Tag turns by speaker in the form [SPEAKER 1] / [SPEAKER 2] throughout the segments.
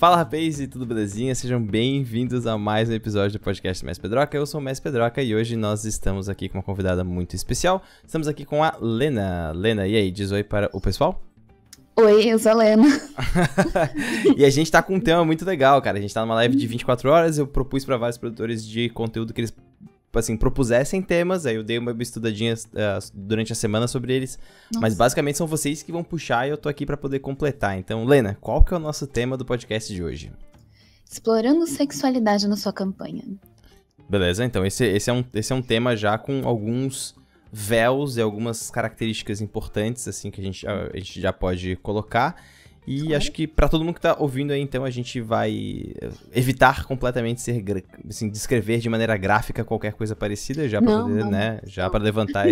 [SPEAKER 1] Fala, rapaz, e tudo belezinha? Sejam bem-vindos a mais um episódio do podcast Mestre Pedroca. Eu sou o Mestre Pedroca e hoje nós estamos aqui com uma convidada muito especial. Estamos aqui com a Lena. Lena, e aí, diz oi para o pessoal?
[SPEAKER 2] Oi, eu sou a Lena.
[SPEAKER 1] E a gente tá com um tema muito legal, cara. A gente tá numa live de 24 horas, eu propus pra vários produtores de conteúdo que eles, assim, propusessem temas, aí eu dei uma estudadinha durante a semana sobre eles. Nossa. Mas basicamente são vocês que vão puxar e eu tô aqui pra poder completar. Então, Lena, qual que é o nosso tema do podcast de hoje?
[SPEAKER 2] Explorando sexualidade na sua campanha.
[SPEAKER 1] Beleza, então esse é um tema já com alguns véus e algumas características importantes, assim, que a gente já pode colocar. E claro. Acho que pra todo mundo que tá ouvindo aí, então, a gente vai evitar completamente assim, descrever de maneira gráfica qualquer coisa parecida, já pra poder, né, já pra levantar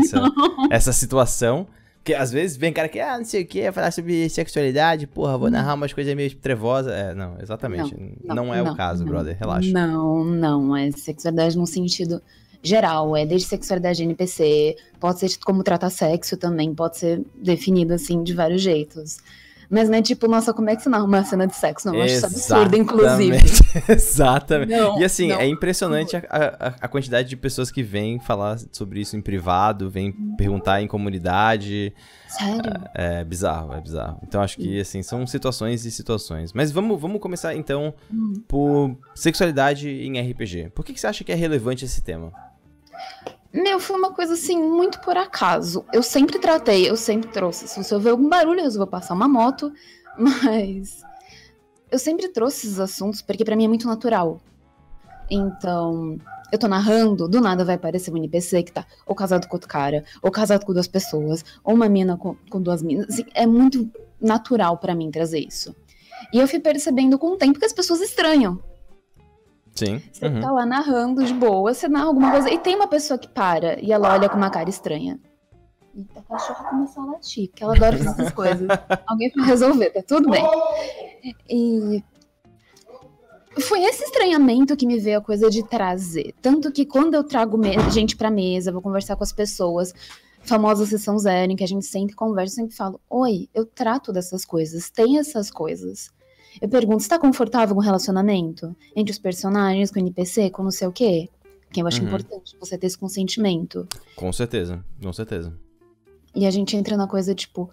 [SPEAKER 1] essa situação. Porque às vezes vem cara que, não sei o que, falar sobre sexualidade, porra, vou narrar umas coisas meio trevosas. Não, exatamente. Não é o caso, brother, relaxa.
[SPEAKER 2] Não, é sexualidade num sentido geral, é desde sexualidade NPC, pode ser como tratar sexo também, pode ser definido assim de vários jeitos. Mas não é tipo, nossa, como é que você narra uma cena de sexo? Não, eu acho isso absurdo, inclusive.
[SPEAKER 1] Exatamente.
[SPEAKER 2] Não,
[SPEAKER 1] e assim, é impressionante a quantidade de pessoas que vêm falar sobre isso em privado, vêm perguntar em comunidade.
[SPEAKER 2] Sério?
[SPEAKER 1] É bizarro, é bizarro. Então acho que, assim, são situações e situações. Mas vamos começar, então, por sexualidade em RPG. Por que você acha que é relevante esse tema?
[SPEAKER 2] Foi uma coisa assim, muito por acaso. Eu sempre trouxe. Se você ouvir algum barulho, eu vou passar uma moto. Mas eu sempre trouxe esses assuntos porque pra mim é muito natural. Então, eu tô narrando, do nada vai aparecer um NPC que tá ou casado com outro cara, ou casado com duas pessoas, ou uma mina com duas minas. Assim, é muito natural pra mim trazer isso. E eu fui percebendo com o tempo que as pessoas estranham.
[SPEAKER 1] Sim.
[SPEAKER 2] Você tá lá narrando de boa, você narra alguma coisa e tem uma pessoa que para e ela olha com uma cara estranha. E a cachorra começou a latir, porque ela adora fazer essas coisas. Alguém vai resolver, tá tudo bem. E foi esse estranhamento que me veio a coisa de trazer. Tanto que quando eu trago gente pra mesa, vou conversar com as pessoas, famosa sessão zero, em que a gente senta e conversa, eu sempre falo, oi, eu trato dessas coisas, tem essas coisas. Eu pergunto, você tá confortável com o relacionamento? Entre os personagens, com o NPC, com não sei o quê? Que eu acho importante você ter esse consentimento.
[SPEAKER 1] Com certeza, com certeza.
[SPEAKER 2] E a gente entra na coisa, tipo,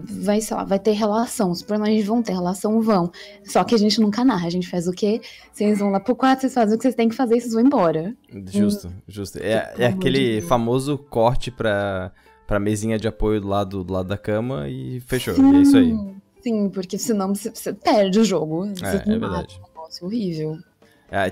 [SPEAKER 2] vai ter relação. Os personagens vão ter relação, vão. Só que a gente nunca narra, a gente faz o quê? Vocês vão lá pro quarto, vocês fazem o que vocês têm que fazer e vocês vão embora.
[SPEAKER 1] Justo. É aquele famoso corte pra mesinha de apoio do lado da cama e fechou.
[SPEAKER 2] Sim.
[SPEAKER 1] E é isso aí.
[SPEAKER 2] Sim, porque senão você perde o jogo.
[SPEAKER 1] É verdade.
[SPEAKER 2] Um negócio horrível.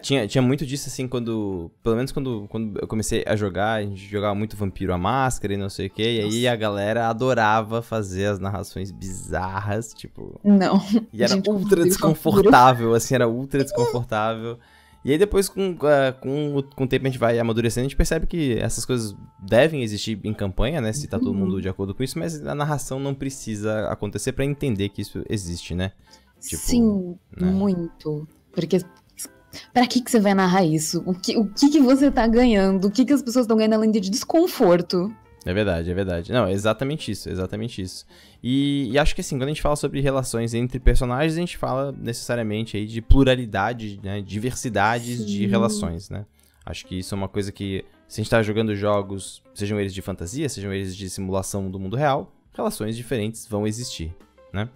[SPEAKER 1] Tinha muito disso, assim, pelo menos quando eu comecei a jogar, a gente jogava muito Vampiro à Máscara e não sei o que, e aí a galera adorava fazer as narrações bizarras, tipo...
[SPEAKER 2] Não.
[SPEAKER 1] E era ultra desconfortável, assim, era ultra desconfortável. E aí depois, com o tempo a gente vai amadurecendo, a gente percebe que essas coisas devem existir em campanha, né, se tá todo mundo de acordo com isso, mas a narração não precisa acontecer pra entender que isso existe, né?
[SPEAKER 2] Tipo, sim, né? Muito. Porque pra que você vai narrar isso? O que você tá ganhando? O que as pessoas estão ganhando além de desconforto?
[SPEAKER 1] É verdade. Não, é exatamente isso. E acho que assim, quando a gente fala sobre relações entre personagens, a gente fala necessariamente aí de pluralidade, né, diversidades de relações, né? Acho que isso é uma coisa que, se a gente tá jogando jogos, sejam eles de fantasia, sejam eles de simulação do mundo real, relações diferentes vão existir, né?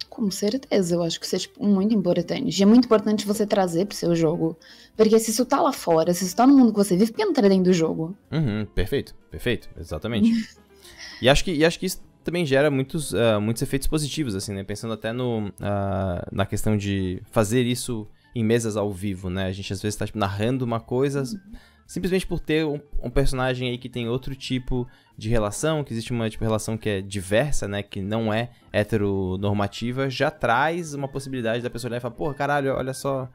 [SPEAKER 2] Com certeza, eu acho que isso é tipo, muito importante. E é muito importante você trazer pro seu jogo. Porque se isso tá lá fora, se isso tá no mundo que você vive, por que não tá dentro do jogo?
[SPEAKER 1] Perfeito, exatamente. E acho que isso também gera muitos efeitos positivos, assim, né? Pensando até na questão de fazer isso em mesas ao vivo, né? A gente às vezes tá tipo, narrando uma coisa... Simplesmente por ter um personagem aí que tem outro tipo de relação, que existe uma relação que é diversa, né, que não é heteronormativa, já traz uma possibilidade da pessoa olhar e falar, porra, caralho, olha só,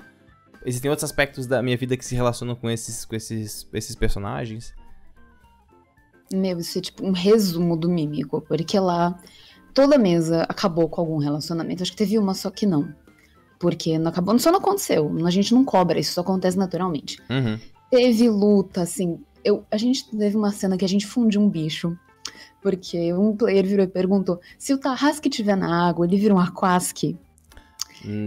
[SPEAKER 1] existem outros aspectos da minha vida que se relacionam com esses personagens.
[SPEAKER 2] Isso é tipo um resumo do Mímico, porque lá toda mesa acabou com algum relacionamento, acho que teve uma só que não, porque não acabou, só não aconteceu, a gente não cobra, isso só acontece naturalmente. Teve luta, assim, a gente teve uma cena que a gente fundiu um bicho, porque um player virou e perguntou, se o Tarrasque estiver na água, ele vira um Aquasque.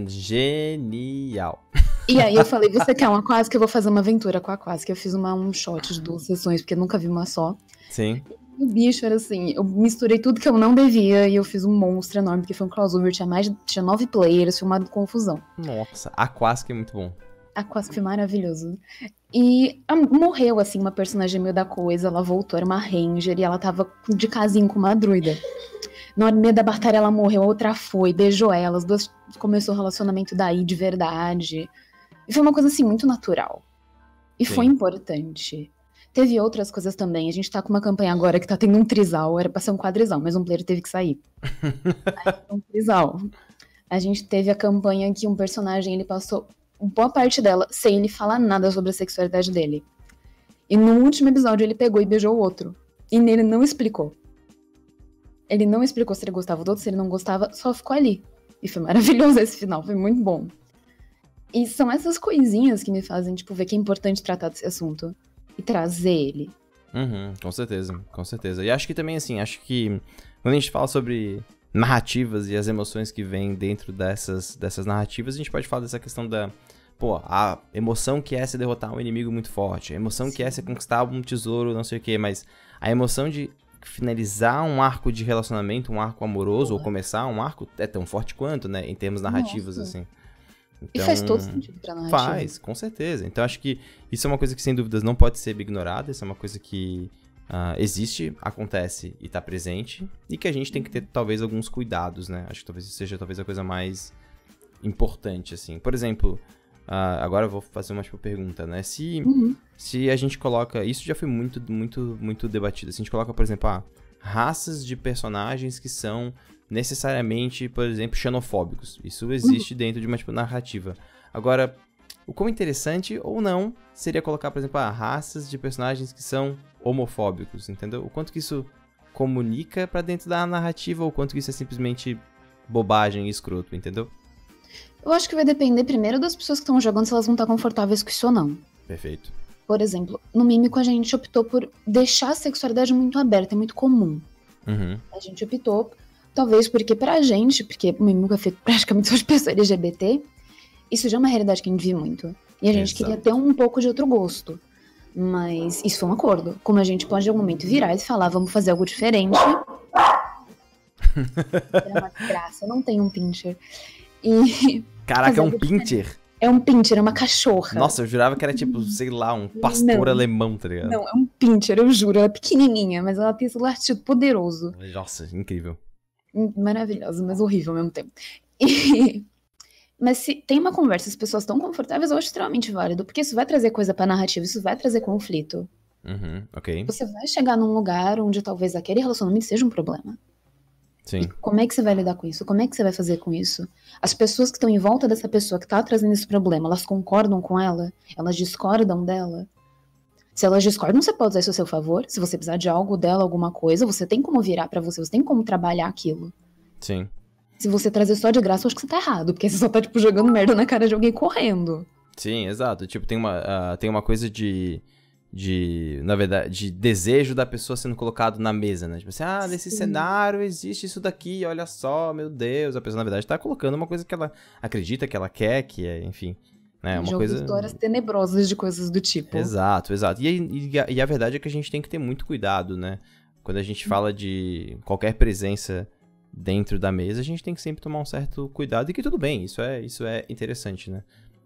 [SPEAKER 1] Genial.
[SPEAKER 2] E aí eu falei, você quer uma quase que eu vou fazer uma aventura com a quase, que eu fiz um shot de 2 sessões, porque eu nunca vi uma só.
[SPEAKER 1] Sim.
[SPEAKER 2] E o bicho era assim, eu misturei tudo que eu não devia e eu fiz um monstro enorme, porque foi um crossover, tinha 9 players, foi uma confusão.
[SPEAKER 1] Nossa, a Quasque é muito bom.
[SPEAKER 2] A quase foi maravilhoso. E morreu, assim, uma personagem meio da coisa, ela voltou, era uma ranger, e ela tava de casinho com uma druida. No meio da batalha ela morreu, a outra foi, beijou ela, as duas começou o relacionamento daí de verdade. E foi uma coisa assim, muito natural. E
[SPEAKER 1] Sim.
[SPEAKER 2] foi importante. Teve outras coisas também. A gente tá com uma campanha agora que tá tendo um trisal. Era pra ser um quadrisal, mas um player teve que sair. Aí, um trisal. A gente teve a campanha que um personagem, ele passou boa parte dela sem ele falar nada sobre a sexualidade dele. E no último episódio ele pegou e beijou o outro. E nele não explicou. Ele não explicou se ele gostava do outro, se ele não gostava, só ficou ali. E foi maravilhoso esse final, foi muito bom. E são essas coisinhas que me fazem, tipo, ver que é importante tratar desse assunto. E trazer ele.
[SPEAKER 1] Com certeza, com certeza. E acho que também, assim, quando a gente fala sobre narrativas e as emoções que vêm dentro dessas narrativas, a gente pode falar dessa questão a emoção que é se derrotar um inimigo muito forte, a emoção que é se conquistar um tesouro, não sei o quê, mas a emoção de finalizar um arco de relacionamento, um arco amoroso, ou começar um arco é tão forte quanto, né, em termos narrativos, assim. Então,
[SPEAKER 2] e faz todo sentido pra narrativa.
[SPEAKER 1] Faz, com certeza. Então acho que isso é uma coisa que sem dúvidas não pode ser ignorada, isso é uma coisa que existe, acontece e tá presente, e que a gente tem que ter talvez alguns cuidados, né? Acho que talvez isso seja a coisa mais importante, assim. Por exemplo, agora eu vou fazer uma pergunta, né? Se a gente coloca... Isso já foi muito, muito, muito debatido. Se a gente coloca, por exemplo, raças de personagens que são necessariamente, por exemplo, xenofóbicos. Isso existe dentro de uma narrativa. Agora, o quão interessante ou não seria colocar, por exemplo, raças de personagens que são homofóbicos, entendeu? O quanto que isso comunica pra dentro da narrativa ou o quanto que isso é simplesmente bobagem e escroto, entendeu?
[SPEAKER 2] Eu acho que vai depender primeiro das pessoas que estão jogando, se elas vão estar confortáveis com isso ou não.
[SPEAKER 1] Perfeito.
[SPEAKER 2] Por exemplo, no Mímico a gente optou por deixar a sexualidade muito aberta, é muito comum. A gente optou, talvez porque pra gente, porque o Mímico é feito praticamente só de pessoas LGBT, isso já é uma realidade que a gente vive muito. E a gente queria ter um pouco de outro gosto. Mas isso foi um acordo. Como a gente pode, em algum momento, virar e falar, vamos fazer algo diferente. Era uma desgraça, eu não tenho um pincher.
[SPEAKER 1] Caraca, é um pincher?
[SPEAKER 2] É um pincher, é uma cachorra.
[SPEAKER 1] Nossa, eu jurava que era tipo, sei lá, um pastor alemão, tá ligado?
[SPEAKER 2] Não, é um pincher, eu juro. Ela é pequenininha, mas ela tem esse latido poderoso.
[SPEAKER 1] Nossa, incrível.
[SPEAKER 2] Maravilhosa, mas horrível ao mesmo tempo. Mas se tem uma conversa, as pessoas estão confortáveis, eu acho extremamente válido, porque isso vai trazer coisa pra narrativa, isso vai trazer conflito.
[SPEAKER 1] Ok.
[SPEAKER 2] Você vai chegar num lugar onde talvez aquele relacionamento seja um problema.
[SPEAKER 1] Sim.
[SPEAKER 2] E como é que você vai lidar com isso? Como é que você vai fazer com isso? As pessoas que estão em volta dessa pessoa que tá trazendo esse problema, elas concordam com ela? Elas discordam dela? Se elas discordam, você pode usar isso a seu favor. Se você precisar de algo dela, alguma coisa, você tem como virar pra você tem como trabalhar aquilo.
[SPEAKER 1] Sim.
[SPEAKER 2] Se você trazer só de graça, eu acho que você tá errado, porque você só tá, tipo, jogando merda na cara de alguém correndo.
[SPEAKER 1] Sim, exato. Tipo, tem uma coisa na verdade, de desejo da pessoa sendo colocado na mesa, né? Tipo assim, nesse cenário existe isso daqui, olha só, meu Deus. A pessoa, na verdade, tá colocando uma coisa que ela acredita, que ela quer, que é, enfim, né? Uma coisa...
[SPEAKER 2] histórias tenebrosas de coisas do tipo.
[SPEAKER 1] Exato, exato. E a verdade é que a gente tem que ter muito cuidado, né? Quando a gente fala de qualquer presença dentro da mesa, a gente tem que sempre tomar um certo cuidado, e que tudo bem, isso é interessante, né?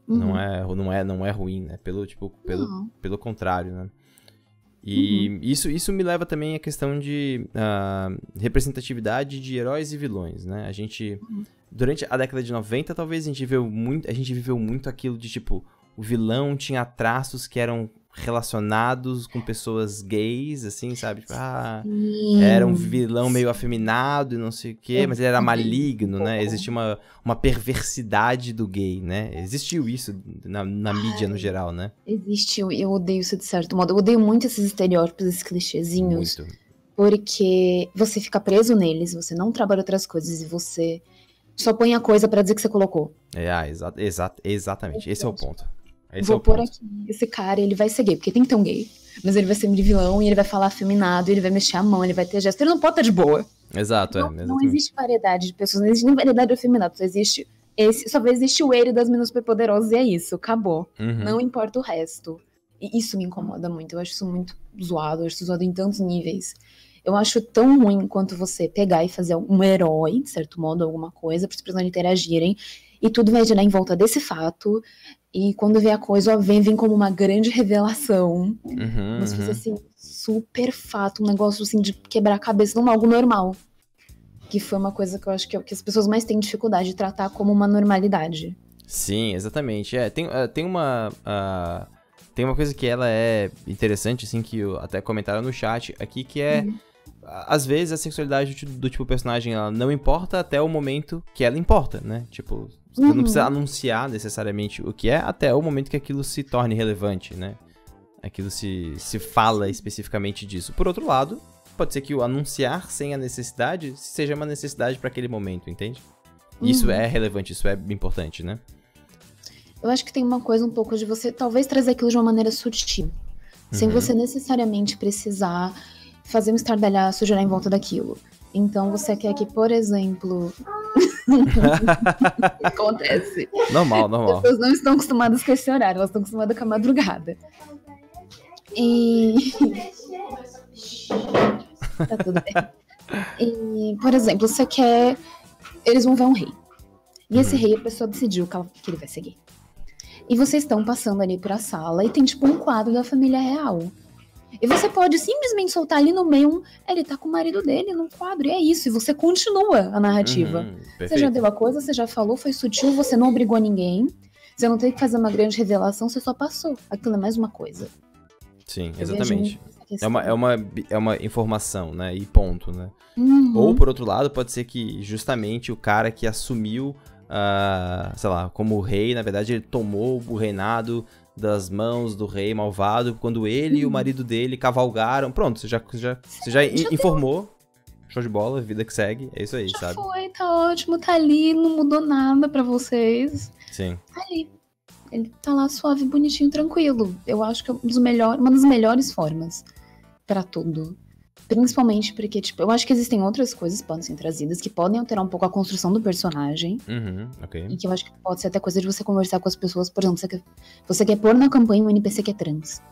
[SPEAKER 1] Não é ruim, né? Pelo contrário, né? E isso me leva também à questão de representatividade de heróis e vilões, né? A gente, durante a década de 90, talvez a gente viveu muito aquilo de, tipo, o vilão tinha traços que eram relacionados com pessoas gays, assim, sabe? Tipo, era um vilão meio afeminado e não sei o quê, mas ele era maligno, né? Existia uma perversidade do gay, né? Existiu isso na mídia no geral, né?
[SPEAKER 2] Existiu, eu odeio isso de certo modo. Eu odeio muito esses estereótipos, esses clichêzinhos.
[SPEAKER 1] Muito.
[SPEAKER 2] Porque você fica preso neles, você não trabalha outras coisas e você só põe a coisa pra dizer que você colocou.
[SPEAKER 1] Exatamente. Esse é o ponto.
[SPEAKER 2] Vou pôr aqui, esse cara, ele vai ser gay, porque tem que ter um gay. Mas ele vai ser de vilão, e ele vai falar afeminado, ele vai mexer a mão, ele vai ter gesto. Ele não pode estar de boa.
[SPEAKER 1] Exato,
[SPEAKER 2] não existe variedade de pessoas, não existe nem variedade de afeminado, só existe Só vai existir o ele das meninas superpoderosas e é isso, acabou.
[SPEAKER 1] Uhum.
[SPEAKER 2] Não importa o resto. E isso me incomoda muito, eu acho isso muito zoado, eu acho isso zoado em tantos níveis. Eu acho tão ruim quanto você pegar e fazer um herói, de certo modo, alguma coisa, para os personagens interagirem, e tudo vai girar em volta desse fato, e quando vê a coisa, ó, vem como uma grande revelação, mas fazer assim, super fato, um negócio assim de quebrar a cabeça, não algo normal. Que foi uma coisa que eu acho que as pessoas mais têm dificuldade de tratar como uma normalidade.
[SPEAKER 1] Sim, exatamente. Tem uma coisa que ela é interessante, assim, que até comentaram no chat aqui, que é, às vezes, a sexualidade do tipo personagem, ela não importa até o momento que ela importa, né? Tipo, você não precisa anunciar necessariamente o que é, até o momento que aquilo se torne relevante, né? Aquilo se fala especificamente disso. Por outro lado, pode ser que o anunciar sem a necessidade seja uma necessidade para aquele momento, entende? Isso é relevante, isso é importante, né?
[SPEAKER 2] Eu acho que tem uma coisa um pouco de você talvez trazer aquilo de uma maneira sutil. Sem você necessariamente precisar fazer um estardalhaço girar em volta daquilo. Então você quer que, por exemplo... Acontece.
[SPEAKER 1] Normal.
[SPEAKER 2] As pessoas não estão acostumadas com esse horário, elas estão acostumadas com a madrugada. E... Tá tudo bem. E, por exemplo, você quer... Eles vão ver um rei. E esse rei, a pessoa decidiu que ele vai seguir. E vocês estão passando ali pra sala e tem tipo um quadro da família real. E você pode simplesmente soltar ali no meio ele tá com o marido dele no quadro, e é isso. E você continua a narrativa. Você já deu a coisa, você já falou, foi sutil, você não obrigou ninguém. Você não teve que fazer uma grande revelação, você só passou. Aquilo é mais uma coisa.
[SPEAKER 1] Sim, exatamente. É uma informação, né? E ponto, né? Ou, por outro lado, pode ser que justamente o cara que assumiu, sei lá, como rei, na verdade, ele tomou o reinado das mãos do rei malvado quando ele e o marido dele cavalgaram. Pronto, você já informou. Show de bola, vida que segue. É isso aí,
[SPEAKER 2] já
[SPEAKER 1] sabe?
[SPEAKER 2] Foi, tá ótimo, tá ali, não mudou nada pra vocês.
[SPEAKER 1] Sim.
[SPEAKER 2] Tá ali. Ele tá lá suave, bonitinho, tranquilo. Eu acho que é uma das melhores formas pra tudo. Principalmente porque, tipo, eu acho que existem outras coisas que podem ser trazidas que podem alterar um pouco a construção do personagem.
[SPEAKER 1] Ok.
[SPEAKER 2] E que eu acho que pode ser até coisa de você conversar com as pessoas. Por exemplo, você quer pôr na campanha um NPC que é trans.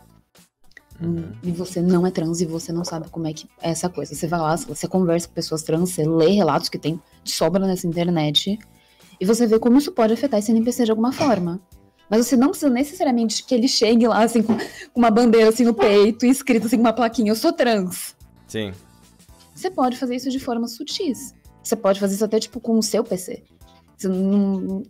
[SPEAKER 2] E você não é trans e você não sabe como é que é essa coisa. Você vai lá, você conversa com pessoas trans, você lê relatos que tem de sobra nessa internet. E você vê como isso pode afetar esse NPC de alguma forma. Mas você não precisa necessariamente que ele chegue lá, assim, com uma bandeira, assim, no peito, e escrito, assim, com uma plaquinha, eu sou trans.
[SPEAKER 1] Sim.
[SPEAKER 2] Você pode fazer isso de forma sutis. Você pode fazer isso até, tipo, com o seu PC.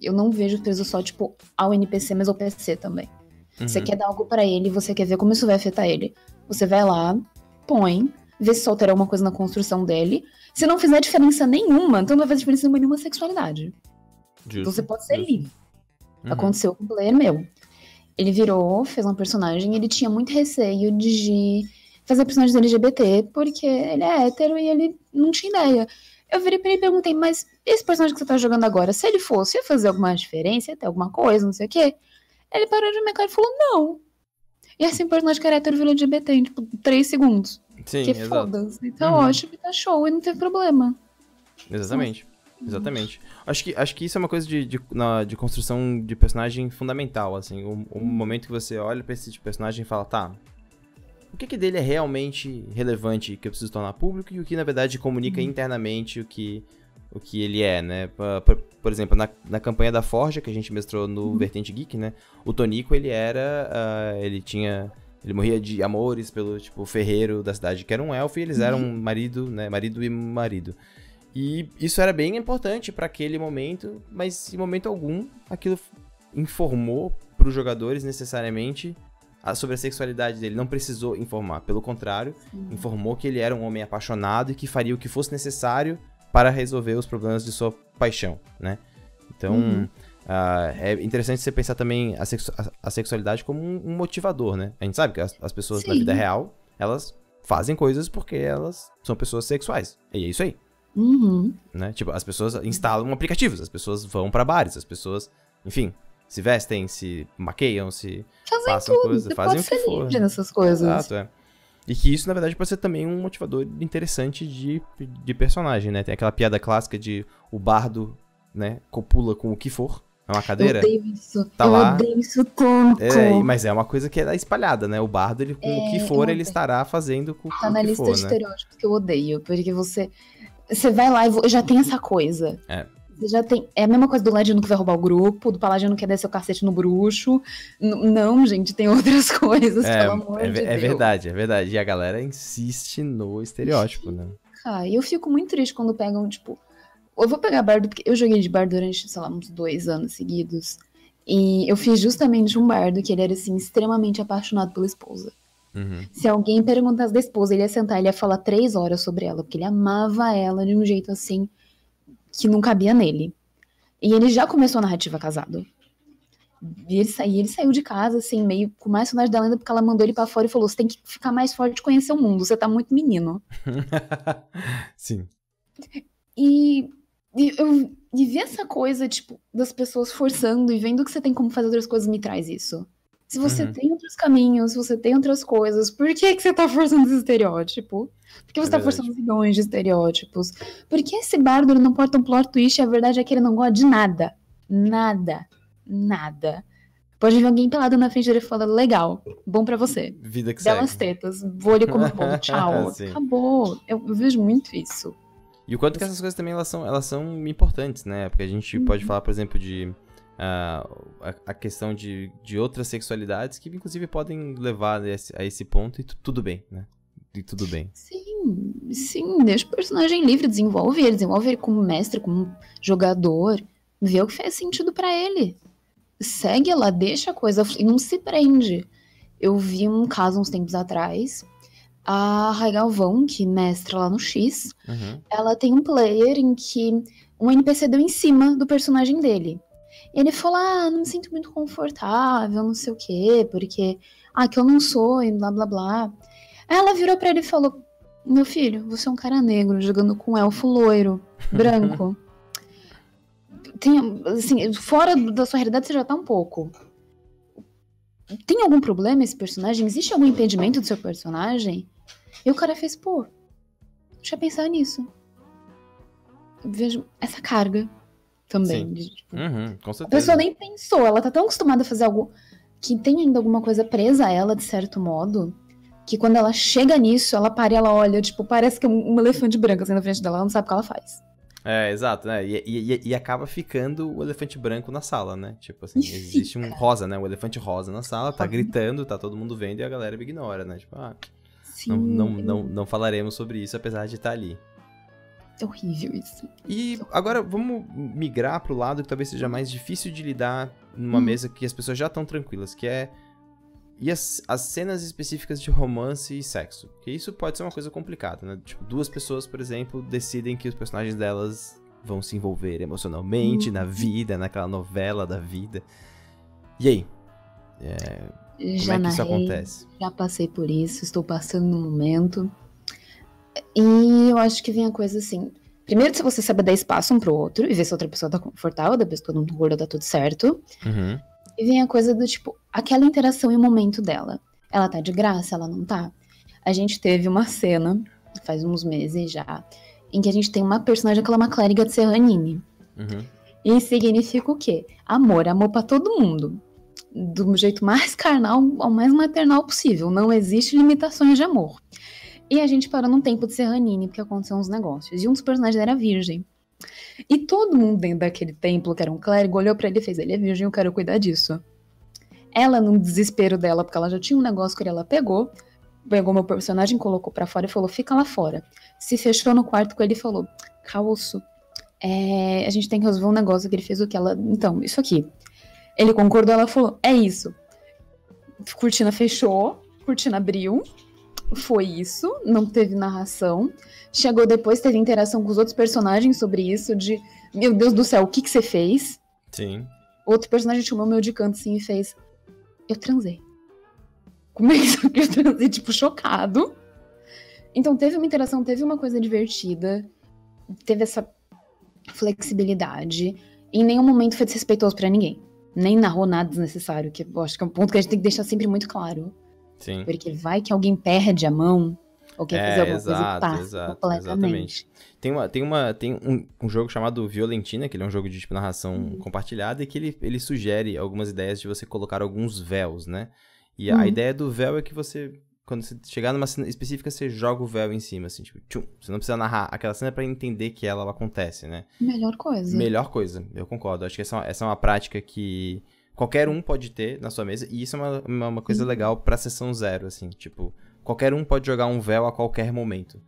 [SPEAKER 2] Eu não vejo peso só, tipo, ao NPC, mas ao PC também. Você quer dar algo pra ele, você quer ver como isso vai afetar ele. Você vai lá, põe, vê se isso altera alguma coisa na construção dele. Se não fizer diferença nenhuma, então não vai fazer diferença nenhuma sexualidade.
[SPEAKER 1] Justo,
[SPEAKER 2] então você pode ser livre. Aconteceu com um player meu. Ele fez um personagem e ele tinha muito receio de fazer personagens LGBT porque ele é hétero e ele não tinha ideia. Eu virei pra ele e perguntei, mas esse personagem que você tá jogando agora, se ele fosse, ia fazer alguma diferença, ia ter alguma coisa, não sei o quê? Ele parou de me cara e falou, não. E assim, o personagem que era hétero virou LGBT em, tipo, 3 segundos.
[SPEAKER 1] Sim,
[SPEAKER 2] que foda-se. Tá ótimo, tá show, e não teve problema.
[SPEAKER 1] Exatamente. Acho que isso é uma coisa de construção de personagem fundamental, assim. O momento que você olha pra esse tipo de personagem e fala, tá, o que dele é realmente relevante que eu preciso tornar público e o que, na verdade, comunica internamente o que ele é, né? Por exemplo, na campanha da Forja, que a gente mestrou no Vertente Geek, né? O Tonico, ele morria de amores pelo, tipo, ferreiro da cidade, que era um elfo, e eles eram marido, né? Marido e marido. E isso era bem importante pra aquele momento, mas em momento algum aquilo informou pros jogadores necessariamente sobre a sexualidade dele. Não precisou informar, pelo contrário, informou que ele era um homem apaixonado e que faria o que fosse necessário para resolver os problemas de sua paixão, né? Então, é interessante você pensar também a sexualidade como um motivador, né? A gente sabe que as pessoas na vida real, elas fazem coisas porque elas são pessoas sexuais. E é isso aí. Né? Tipo, as pessoas instalam aplicativos, as pessoas vão pra bares, as pessoas, enfim, se vestem, se maqueiam, se passam coisas, fazem o que for.
[SPEAKER 2] Nessas coisas.
[SPEAKER 1] Exato, é. E que isso, na verdade, pode ser também um motivador interessante de personagem, né? Tem aquela piada clássica de o bardo né, copula com o que for. É uma cadeira.
[SPEAKER 2] Eu odeio isso.
[SPEAKER 1] Tá
[SPEAKER 2] eu
[SPEAKER 1] lá.
[SPEAKER 2] odeio isso tanto.
[SPEAKER 1] Mas é uma coisa que é espalhada, né? O bardo, ele, com o que for, ele estará fazendo com
[SPEAKER 2] Tá
[SPEAKER 1] o
[SPEAKER 2] na
[SPEAKER 1] que
[SPEAKER 2] lista
[SPEAKER 1] for,
[SPEAKER 2] de
[SPEAKER 1] né?
[SPEAKER 2] estereótipos que eu odeio. Porque você vai lá e já tem essa coisa. Você já tem. É a mesma coisa do ladino que vai roubar o grupo, do paladino que quer descer o cacete no bruxo. Não, gente, tem outras coisas, pelo amor de Deus.
[SPEAKER 1] É verdade, é verdade. E a galera insiste no estereótipo, né?
[SPEAKER 2] Cara, e eu fico muito triste quando pegam, tipo... Eu vou pegar bardo, porque eu joguei de bardo durante, sei lá, uns 2 anos seguidos. E eu fiz justamente um bardo que ele era, assim, extremamente apaixonado pela esposa.
[SPEAKER 1] Uhum.
[SPEAKER 2] Se alguém perguntasse da esposa, ele ia sentar, ele ia falar 3 horas sobre ela, porque ele amava ela de um jeito, assim, que não cabia nele. E ele já começou a narrativa casado. E ele saiu de casa, assim, meio com mais saudade da lenda, porque ela mandou ele pra fora e falou: você tem que ficar mais forte e conhecer o mundo, você tá muito menino.
[SPEAKER 1] Sim.
[SPEAKER 2] E ver essa coisa, tipo, das pessoas forçando e vendo que você tem como fazer outras coisas me traz isso. Se você tem outros caminhos, se você tem outras coisas, por que você tá forçando esse estereótipo? Por que você tá forçando milhões de estereótipos? Por que esse bardo ele não porta um plot twist e a verdade é que ele não gosta de nada? Nada. Nada. Pode ver alguém pelado na frente dele e falar: legal, bom pra você.
[SPEAKER 1] Vida que
[SPEAKER 2] Belas
[SPEAKER 1] segue.
[SPEAKER 2] tetas, vou ali comer bolo, tchau.
[SPEAKER 1] Sim.
[SPEAKER 2] Acabou. Eu vejo muito isso.
[SPEAKER 1] E o quanto que essas coisas também elas são importantes, né? Porque a gente pode falar, por exemplo, de a questão de outras sexualidades que inclusive podem levar a esse ponto e tudo bem, né? E tudo bem.
[SPEAKER 2] Sim, deixa o personagem livre, desenvolve ele como mestre, como jogador, vê o que faz sentido pra ele. Segue lá, deixa a coisa e não se prende. Eu vi um caso uns tempos atrás. A Rai Galvão, que mestra lá no X, ela tem um player em que um NPC deu em cima do personagem dele. E ele falou: não me sinto muito confortável, não sei o quê, porque, que eu não sou, e blá blá blá. Aí ela virou pra ele e falou: meu filho, você é um cara negro jogando com um elfo loiro, branco. Assim, fora da sua realidade você já tá um pouco. Tem algum problema esse personagem? Existe algum impedimento do seu personagem? E o cara fez: deixa eu pensar nisso. Eu vejo essa carga também.
[SPEAKER 1] Com certeza.
[SPEAKER 2] A pessoa nem pensou, ela tá tão acostumada a fazer algo que tem ainda alguma coisa presa a ela, de certo modo, que quando ela chega nisso, ela para e ela olha, tipo, parece que é um elefante branco assim na frente dela, ela não sabe o que ela faz.
[SPEAKER 1] Exato, né? E acaba ficando o elefante branco na sala, né? Tipo assim, existe um rosa, né? Um elefante rosa na sala, tá gritando, tá todo mundo vendo e a galera ignora, né? Tipo, não falaremos sobre isso, apesar de estar ali.
[SPEAKER 2] É horrível isso.
[SPEAKER 1] E agora vamos migrar pro lado que talvez seja mais difícil de lidar numa mesa que as pessoas já estão tranquilas, que é... E as cenas específicas de romance e sexo. Porque isso pode ser uma coisa complicada, né? Tipo, 2 pessoas, por exemplo, decidem que os personagens delas vão se envolver emocionalmente na vida, naquela novela da vida. E aí? Como é que isso acontece?
[SPEAKER 2] Já passei por isso, estou passando no momento. E eu acho que vem a coisa assim... Primeiro, se você sabe dar espaço um pro outro e ver se a outra pessoa tá confortável, da pessoa não gorda, tá tudo certo. E vem a coisa do tipo, aquela interação e o momento dela. Ela tá de graça, ela não tá? A gente teve uma cena, faz uns meses já, em que a gente tem uma personagem que ela é uma clériga de Serranine. E significa o quê? Amor pra todo mundo. Do jeito mais carnal ao mais maternal possível. Não existe limitações de amor. E a gente parou num templo de Serranine, porque aconteceu uns negócios. E um dos personagens era virgem. E todo mundo dentro daquele templo, que era um clérigo, olhou pra ele e fez: ele é virgem, eu quero cuidar disso. Ela, no desespero dela, porque ela já tinha um negócio que ela pegou meu personagem, colocou pra fora e falou: fica lá fora. Se fechou no quarto com ele e falou: Caosso, a gente tem que resolver um negócio que ele fez o que ela... Então, isso aqui. Ele concordou, ela falou: é isso. Cortina fechou, cortina abriu. Foi isso, não teve narração. Chegou depois, teve interação com os outros personagens sobre isso, de... Meu Deus do céu, o que você fez?
[SPEAKER 1] Sim.
[SPEAKER 2] Outro personagem chamou meu de canto assim e fez: eu transei. Como é que eu transei? Tipo, chocado. Então teve uma interação, teve uma coisa divertida, teve essa flexibilidade. Em nenhum momento foi desrespeitoso pra ninguém. Nem narrou nada desnecessário, que eu acho que é um ponto que a gente tem que deixar sempre muito claro.
[SPEAKER 1] Sim.
[SPEAKER 2] Porque vai que alguém perde a mão. Ou quer fazer alguma coisa e passa
[SPEAKER 1] exatamente.
[SPEAKER 2] completamente.
[SPEAKER 1] Tem um jogo chamado Violentina, que ele é um jogo de tipo, narração compartilhada, e que ele sugere algumas ideias de você colocar alguns véus, né? E a ideia do véu é que você, quando você chegar numa cena específica, você joga o véu em cima, assim, tipo, tchum, você não precisa narrar aquela cena pra entender que ela acontece, né?
[SPEAKER 2] Melhor coisa.
[SPEAKER 1] Melhor coisa, eu concordo. Acho que essa é uma prática que qualquer um pode ter na sua mesa, e isso é uma coisa legal pra sessão zero, assim, tipo, qualquer um pode jogar um véu a qualquer momento.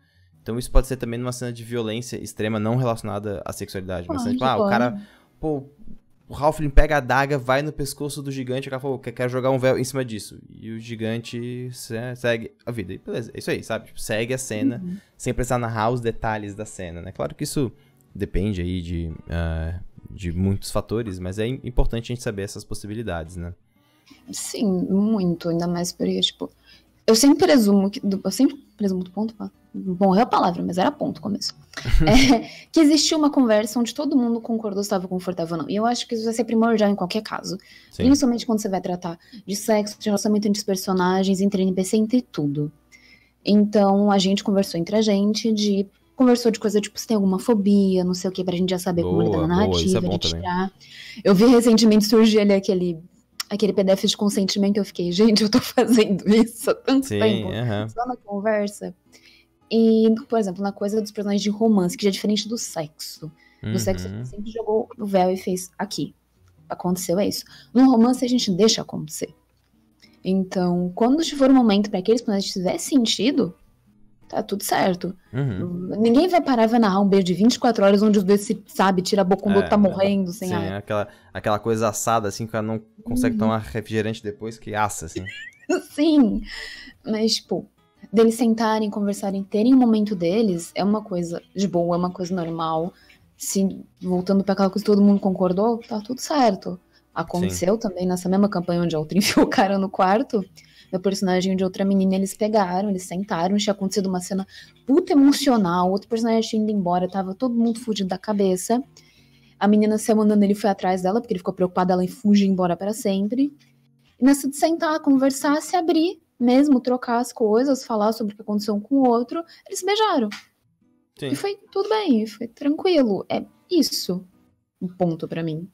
[SPEAKER 1] Então isso pode ser também numa cena de violência extrema não relacionada à sexualidade. Uma cena tipo, o cara, pô, o Halfling pega a adaga, vai no pescoço do gigante, o cara falou, quero jogar um véu em cima disso. E o gigante segue a vida. E beleza, é isso aí, sabe? Tipo, segue a cena, sem precisar narrar os detalhes da cena, né? Claro que isso depende aí de muitos fatores, mas é importante a gente saber essas possibilidades, né?
[SPEAKER 2] Sim, muito. Ainda mais porque, tipo, eu sempre presumo do ponto, morreu a palavra, mas era ponto, começo. Que existia uma conversa onde todo mundo concordou se estava confortável ou não. E eu acho que isso vai ser primordial em qualquer caso. Sim. Principalmente quando você vai tratar de sexo, de relacionamento entre os personagens, entre NPC, entre tudo. Então, a gente conversou entre a gente, conversou de coisa tipo, se tem alguma fobia, não sei o que, pra gente já saber como lidar na narrativa,
[SPEAKER 1] isso é bom
[SPEAKER 2] de tirar. Eu vi recentemente surgir ali aquele PDF de consentimento, eu fiquei, gente, eu tô fazendo isso há tanto tempo, só na conversa. E, por exemplo, na coisa dos personagens de romance, que já é diferente do sexo. Do sexo, a gente sempre jogou o véu e fez aqui. Aconteceu, é isso. No romance, a gente deixa acontecer. Então, quando for um momento para aqueles personagens tiver sentido, tá tudo certo. Ninguém vai parar e vai narrar um beijo de 24 horas onde os dois se, sabe, tira a boca, o outro tá morrendo sem ar.
[SPEAKER 1] Aquela coisa assada, assim, que ela não consegue tomar refrigerante depois, que assa, assim.
[SPEAKER 2] Sim, mas, tipo, deles sentarem, conversarem, terem um momento deles, é uma coisa de boa, é uma coisa normal. Se, voltando pra aquela coisa que todo mundo concordou, tá tudo certo. Aconteceu também nessa mesma campanha onde a outra enfiou o cara no quarto. Meu personagem de outra menina, eles pegaram, eles sentaram, tinha acontecido uma cena puta emocional, outro personagem tinha ido embora, tava todo mundo fudido da cabeça. A menina saiu mandando, ele foi atrás dela, porque ele ficou preocupado, ela fugir embora para sempre. E nessa de sentar, conversar, se abrir mesmo, trocar as coisas, falar sobre o que aconteceu com o outro, eles se beijaram. Sim. E foi tudo bem, foi tranquilo. É isso um ponto pra mim.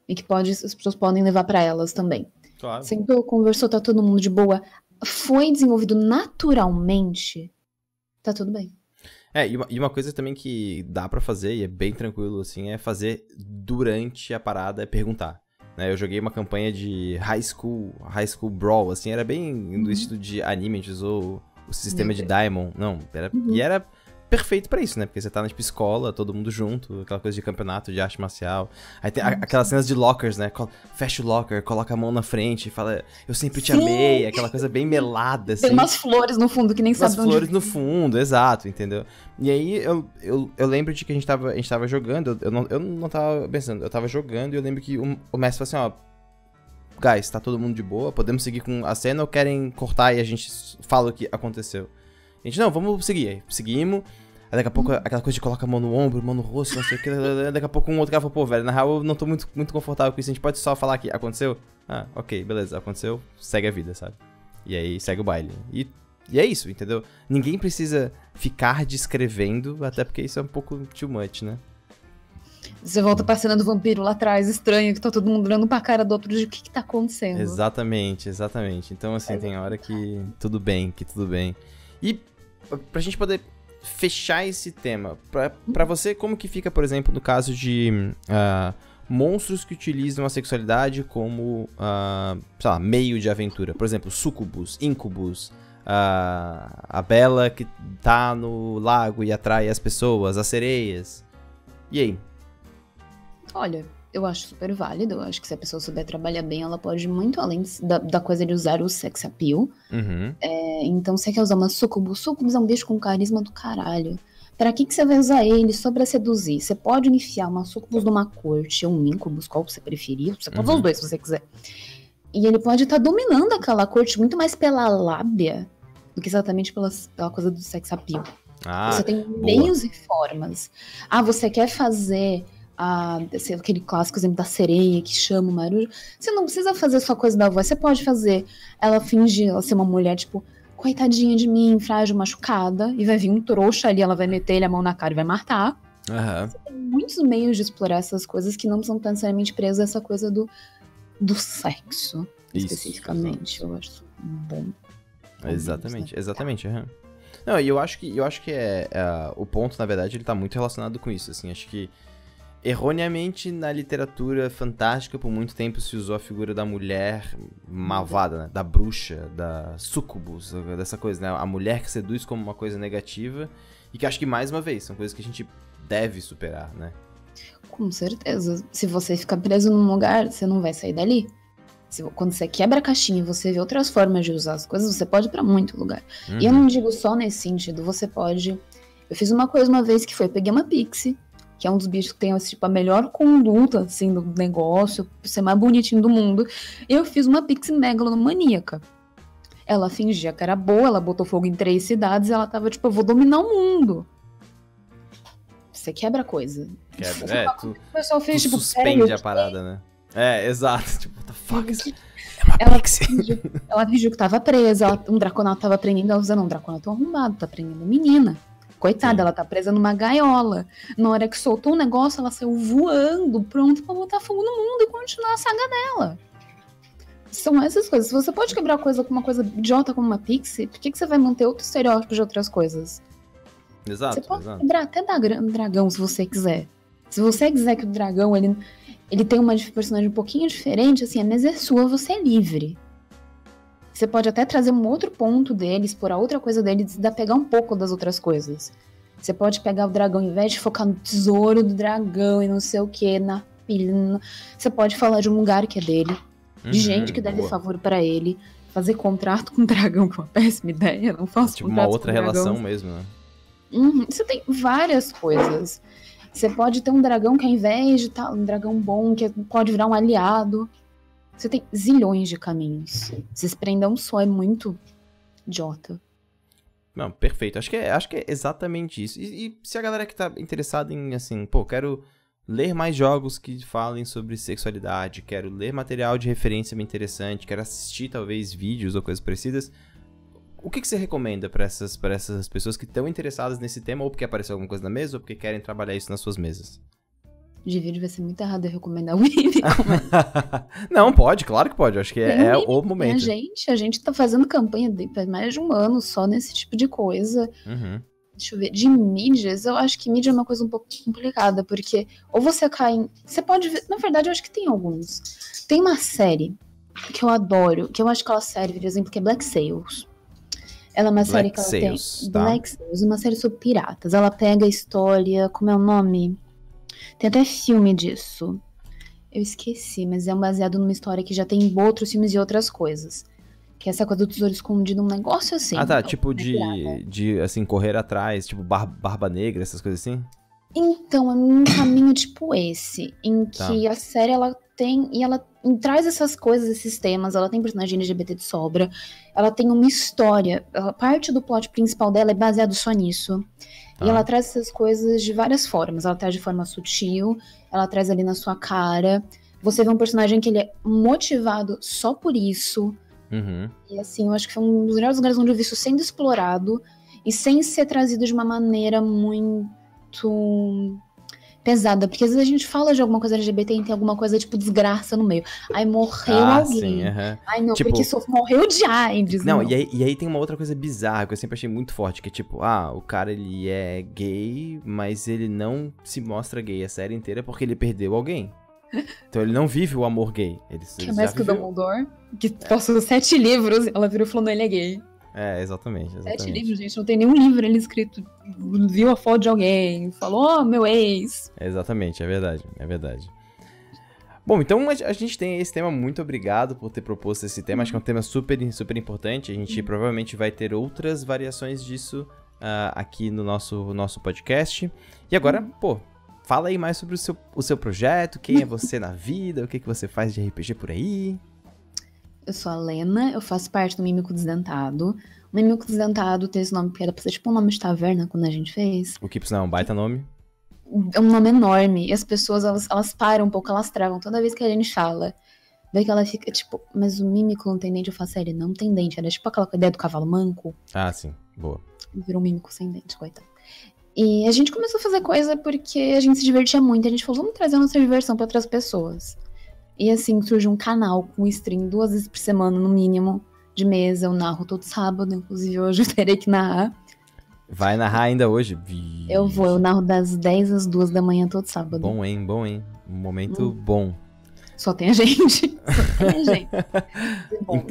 [SPEAKER 2] E que as pessoas podem levar pra elas também.
[SPEAKER 1] Claro.
[SPEAKER 2] Sentou, conversou, tá todo mundo de boa. Foi desenvolvido naturalmente, tá tudo bem.
[SPEAKER 1] E uma coisa também que dá pra fazer, e é bem tranquilo, assim, é fazer durante a parada, é perguntar. Né? Eu joguei uma campanha de High School Brawl, assim, era bem do estilo de anime, a gente usou o sistema de Daimon. Não, e era perfeito pra isso, né? Porque você tá na tipo, escola, todo mundo junto, aquela coisa de campeonato de arte marcial. Aí tem aquelas cenas de lockers, né? Fecha o locker, coloca a mão na frente e fala, eu sempre te amei, aquela coisa bem melada, assim.
[SPEAKER 2] Tem umas flores no fundo que nem sabe onde.
[SPEAKER 1] Umas flores no fundo, exato, entendeu? E aí eu lembro de que a gente tava jogando, eu não tava pensando, eu tava jogando e eu lembro que o mestre falou assim, ó, guys, tá todo mundo de boa, podemos seguir com a cena ou querem cortar e a gente fala o que aconteceu? A gente, não, vamos seguir. Aí seguimos. Aí daqui a pouco, aquela coisa de coloca a mão no ombro, mão no rosto, não sei o que. Daqui a pouco um outro cara falou, pô, velho, na real eu não tô muito confortável com isso. A gente pode só falar que aconteceu? Ah, ok, beleza, aconteceu, segue a vida, sabe? E aí segue o baile. E é isso, entendeu? Ninguém precisa ficar descrevendo, até porque isso é um pouco too much, né?
[SPEAKER 2] Você volta pra cena do vampiro lá atrás, estranho, que tá todo mundo olhando pra cara do outro de o que tá acontecendo.
[SPEAKER 1] Exatamente. Então, assim, tem hora que tudo bem. E pra gente poder fechar esse tema, pra você, como que fica, por exemplo, no caso de monstros que utilizam a sexualidade como, sei lá, meio de aventura? Por exemplo, sucubus, incubus, a Bela que tá no lago e atrai as pessoas, as sereias. E aí?
[SPEAKER 2] Olha, eu acho super válido. Eu acho que se a pessoa souber trabalhar bem, ela pode ir muito além da coisa de usar o sex appeal. Então, você quer usar uma sucubus? Sucubus é um bicho com carisma do caralho. Pra que você vai usar ele só pra seduzir? Você pode enfiar uma sucubus numa corte ou um incubus, qual você preferir. Você pode usar os dois se você quiser. E ele pode estar dominando aquela corte muito mais pela lábia do que exatamente pela coisa do sex appeal. Você tem meios e formas. Você quer fazer aquele clássico exemplo da sereia que chama o Marujo. Você não precisa fazer só coisa da voz. Você pode fazer ela fingir ela ser uma mulher, tipo, coitadinha de mim, frágil, machucada, e vai vir um trouxa ali, ela vai meter ele a mão na cara e vai matar. Você tem muitos meios de explorar essas coisas que não são tão necessariamente presas a essa coisa do sexo, especificamente. Eu acho bom.
[SPEAKER 1] Exatamente, exatamente. Não, e eu acho que o ponto, na verdade, ele tá muito relacionado com isso, assim, acho que erroneamente na literatura fantástica por muito tempo se usou a figura da mulher malvada, né? Da bruxa, da sucubus, dessa coisa, né? A mulher que seduz como uma coisa negativa e que acho que, mais uma vez, são coisas que a gente deve superar, né?
[SPEAKER 2] Com certeza. Se você ficar preso num lugar, você não vai sair dali. Quando você quebra a caixinha e você vê outras formas de usar as coisas, você pode ir pra muito lugar. E eu não digo só nesse sentido, você pode... Eu fiz uma coisa uma vez que foi, eu peguei uma pixie, que é um dos bichos que tem, assim, tipo, a melhor conduta, assim, do negócio, ser mais bonitinho do mundo. Eu fiz uma pixie megalomaníaca. Ela fingia que era boa, ela botou fogo em 3 cidades, e ela tava, tipo, eu vou dominar o mundo. Você quebra a coisa.
[SPEAKER 1] Quebra,
[SPEAKER 2] o pessoal fez, tipo,
[SPEAKER 1] suspende a parada, né? Exato. Tipo, what the fuck?
[SPEAKER 2] Ela fingiu que tava presa, um draconato tava prendendo ela, usando um draconato arrumado, tá prendendo a menina. Coitada, ela tá presa numa gaiola. Na hora que soltou um negócio, ela saiu voando, pronto pra botar fogo no mundo e continuar a saga dela. São essas coisas. Se você pode quebrar coisa com uma coisa idiota como uma pixie, por que você vai manter outro estereótipo de outras coisas?
[SPEAKER 1] Exato,
[SPEAKER 2] você pode quebrar até dragão, se você quiser. Se você quiser que o dragão, ele tem uma personagem um pouquinho diferente, assim, a mesa é sua, você é livre. Você pode até trazer um outro ponto dele, explorar outra coisa dele, pegar um pouco das outras coisas. Você pode pegar o dragão, ao invés de focar no tesouro do dragão e não sei o que, na pilha. Você pode falar de um lugar que é dele, de gente que deve favor pra ele. Fazer contrato com o dragão, que é uma péssima ideia. Não faço
[SPEAKER 1] tipo uma outra relação mesmo, né?
[SPEAKER 2] Você tem várias coisas. Você pode ter um dragão que, ao invés de um dragão bom, que pode virar um aliado. Você tem zilhões de caminhos. Se prender um só é muito idiota.
[SPEAKER 1] Não, perfeito. Acho que é exatamente isso. E se a galera que tá interessada em, assim, quero ler mais jogos que falem sobre sexualidade, quero ler material de referência bem interessante, quero assistir, talvez, vídeos ou coisas parecidas, o que você recomenda pra essas pessoas que estão interessadas nesse tema, ou porque apareceu alguma coisa na mesa, ou porque querem trabalhar isso nas suas mesas?
[SPEAKER 2] De vídeo vai ser muito errado eu recomendar o Wii.
[SPEAKER 1] Não, pode, claro que pode. Acho que é o momento.
[SPEAKER 2] A gente tá fazendo campanha faz mais de um ano só nesse tipo de coisa. Deixa eu ver. De mídias, eu acho que mídia é uma coisa um pouco complicada, porque ou você cai em... Você pode ver... Na verdade, eu acho que tem alguns. Tem uma série que eu adoro, que eu acho que ela serve, por exemplo, que é Black Sails. Ela é uma série que ela tem... Black Sails, uma série sobre piratas. Ela pega a história... Como é o nome? Tem até filme disso. Eu esqueci, mas é baseado numa história que já tem outros filmes e outras coisas. Que é essa coisa do tesouro escondido, um negócio assim.
[SPEAKER 1] Ah, tá. Tipo de assim, correr atrás, tipo Barba Negra, essas coisas assim?
[SPEAKER 2] Então, é um caminho tipo esse. Em que a série, ela tem... E ela traz essas coisas, esses temas. Ela tem personagem LGBT de sobra. Ela tem uma história. Parte do plot principal dela é baseado só nisso. E ela traz essas coisas de várias formas. Ela traz de forma sutil, ela traz ali na sua cara. Você vê um personagem que ele é motivado só por isso. E assim, eu acho que foi um dos melhores lugares onde eu vi isso sendo explorado e sem ser trazido de uma maneira muito pesada. Porque às vezes a gente fala de alguma coisa LGBT e tem alguma coisa tipo desgraça no meio. Aí morreu alguém.
[SPEAKER 1] Sim,
[SPEAKER 2] Ai não, tipo, porque morreu de AIDS.
[SPEAKER 1] Não, e aí tem uma outra coisa bizarra que eu sempre achei muito forte, que é tipo, o cara ele é gay, mas ele não se mostra gay a série inteira porque ele perdeu alguém. Então ele não vive o amor gay.
[SPEAKER 2] Que é mais que o Dumbledore, que passou 7 livros, ela virou falando ele é gay.
[SPEAKER 1] Exatamente.
[SPEAKER 2] 7 livros, gente, não tem nenhum livro ali escrito. Viu a foto de alguém, falou, meu ex.
[SPEAKER 1] Exatamente, é verdade. Bom, então a gente tem esse tema, muito obrigado por ter proposto esse tema, acho que é um tema super, super importante, a gente provavelmente vai ter outras variações disso aqui no nosso podcast. E agora, fala aí mais sobre o seu projeto, quem é você na vida, o que você faz de RPG por aí.
[SPEAKER 2] Eu sou a Lena, eu faço parte do Mímico Desdentado. O Mímico Desdentado tem esse nome porque era pra ser tipo um nome de taverna quando a gente fez.
[SPEAKER 1] O que, por sinal, é um baita nome.
[SPEAKER 2] É um nome enorme. E as pessoas, elas param um pouco, elas travam toda vez que a gente fala. Daí que ela fica, tipo, mas o mímico não tem dente? Eu faço, ele não tem dente. Era tipo aquela ideia do cavalo manco.
[SPEAKER 1] Ah, sim. Boa.
[SPEAKER 2] Virou um mímico sem dente, coitado. E a gente começou a fazer coisa porque a gente se divertia muito. A gente falou, vamos trazer a nossa diversão pra outras pessoas. E assim, surgiu um canal com stream 2 vezes por semana, no mínimo, de mesa. Eu narro todo sábado, inclusive hoje eu terei que narrar.
[SPEAKER 1] Vai narrar ainda hoje?
[SPEAKER 2] Eu narro das 10 às 2 da manhã todo sábado.
[SPEAKER 1] Bom, hein? Um momento bom.
[SPEAKER 2] Só tem a gente. Só tem a gente.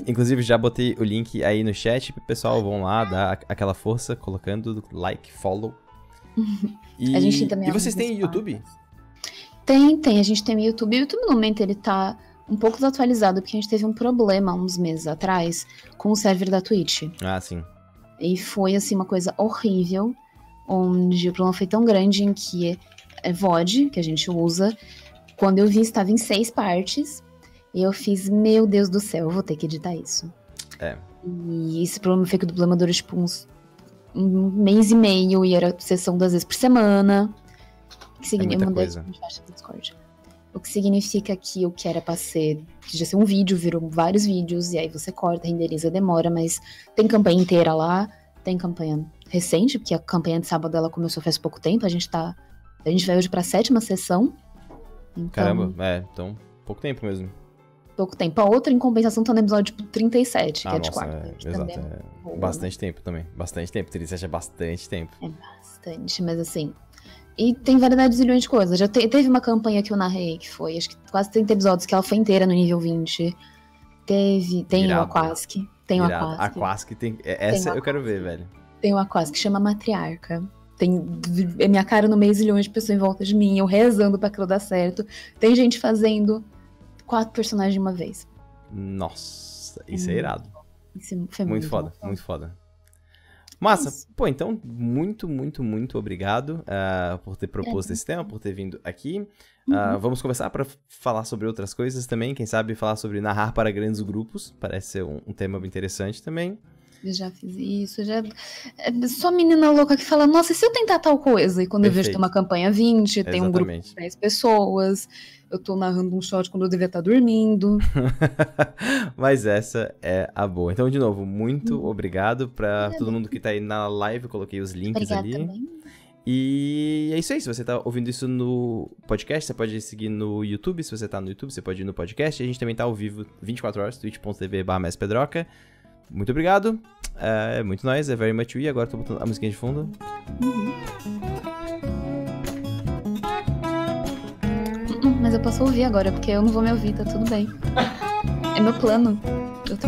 [SPEAKER 1] Inclusive, já botei o link aí no chat pro pessoal, vão lá, dar aquela força, colocando like, follow. E,
[SPEAKER 2] a gente também
[SPEAKER 1] vocês têm YouTube?
[SPEAKER 2] Tem. A gente tem YouTube. O YouTube, no momento, ele tá um pouco desatualizado, porque a gente teve um problema há uns meses atrás com o server da Twitch.
[SPEAKER 1] Ah, sim.
[SPEAKER 2] E foi, assim, uma coisa horrível, onde o problema foi tão grande em que é VOD, que a gente usa. Quando eu vi, estava em 6 partes. E eu fiz, meu Deus do céu, eu vou ter que editar isso. E esse problema foi que o dublador durou, tipo, um mês e meio, e era sessão 2 vezes por semana. Que significa,
[SPEAKER 1] muita coisa.
[SPEAKER 2] O que significa que o que era pra ser, podia ser um vídeo, virou vários vídeos, e aí você corta, renderiza, demora, mas tem campanha inteira lá, tem campanha recente, porque a campanha de sábado ela começou faz pouco tempo, a gente vai hoje pra 7ª sessão. Então,
[SPEAKER 1] caramba, então pouco tempo mesmo.
[SPEAKER 2] Pouco tempo. A outra, em compensação, tá no episódio tipo 37, que é de quarta.
[SPEAKER 1] Exato, bastante tempo também. Bastante tempo, 37 é bastante tempo.
[SPEAKER 2] É bastante, mas assim... E tem variedade de zilhões de coisas. Já teve uma campanha que eu narrei, que foi, acho que quase 30 episódios, que ela foi inteira no nível 20. Tem o Aquask. Tem o Aquask.
[SPEAKER 1] Aquask tem... Essa eu quero ver, velho.
[SPEAKER 2] Tem o Aquask, que chama Matriarca. Tem minha cara no meio, zilhões de pessoas em volta de mim, eu rezando pra aquilo dar certo. Tem gente fazendo 4 personagens de uma vez.
[SPEAKER 1] Nossa, isso é irado.
[SPEAKER 2] Isso foi
[SPEAKER 1] muito foda, muito foda. Massa, pô, então, muito obrigado por ter proposto esse tema, por ter vindo aqui. Vamos conversar para falar sobre outras coisas também, quem sabe falar sobre narrar para grandes grupos, parece ser um tema interessante também.
[SPEAKER 2] Eu já fiz isso, só menina louca que fala, nossa, e se eu tentar tal coisa? E quando eu vejo que tem uma campanha 20, tem um grupo de 10 pessoas, eu tô narrando um shot quando eu devia estar dormindo.
[SPEAKER 1] Mas essa é a boa. Então, de novo, muito obrigado pra todo mundo que tá aí na live, eu coloquei os links ali. Também. E é isso aí, se você tá ouvindo isso no podcast, você pode seguir no YouTube, se você tá no YouTube, você pode ir no podcast, e a gente também tá ao vivo 24 horas, twitch.tv/mespedroca. Muito obrigado, é muito nóis, é very much we. Agora tô botando a musiquinha de fundo.
[SPEAKER 2] Mas eu posso ouvir agora, porque eu não vou me ouvir, tá tudo bem. É meu plano. Eu tô...